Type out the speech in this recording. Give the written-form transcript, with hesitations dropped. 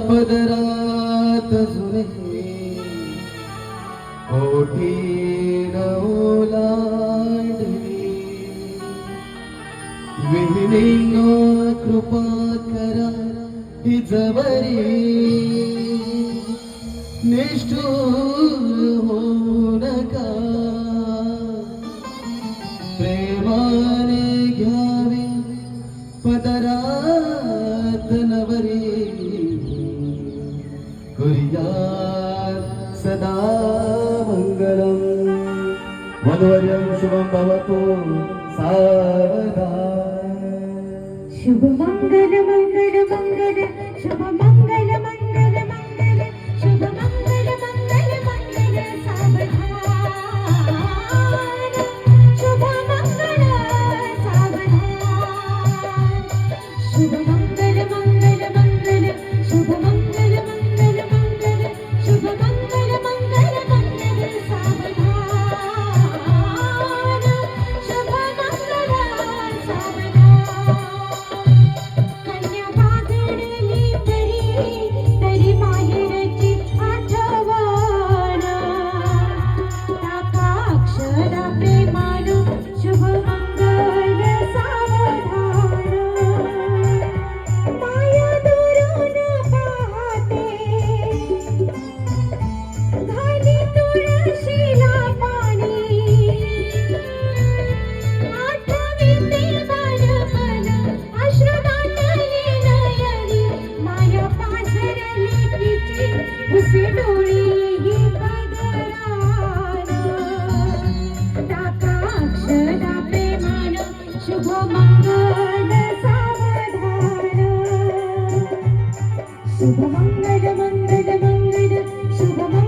पदरात जुने ओठी ओलांडली विहिणीनो कृपा करा ही जवरी निष्ठुर होऊ नका प्रेमाने घ्यावी पदरात नवरी कुर्यात् सदा मंगलम वधूवर्यं शुभं भवतु सावधान शुभ मंगल मंगल मंगल शुभ मंगल मंगल मंगल शुभ मंगल मंगल मंगल सावधान शुभ मंगल सावधान शुभ मंगल मंगल मंगल शुभ मंगल मंगल मंगल शुभ मंगल मंगल मंगल सावधान शुभ मंगल सावधान कन्या बागडली तरी माहेरची आठवण टाका अक्षरा प्रेमानं शुभ मंगल सावधान माया दुरून पाहते घाली तुळशीला पाणी आठवीते बालपण अश्रुदाटली नयनी माया पाझरली तिची उसी डोळी ही पदरान टाका अक्षरा प्रेमानं शुभ मंगल सावधान शुभ मंगल मंगल मंगल शुभ मंगल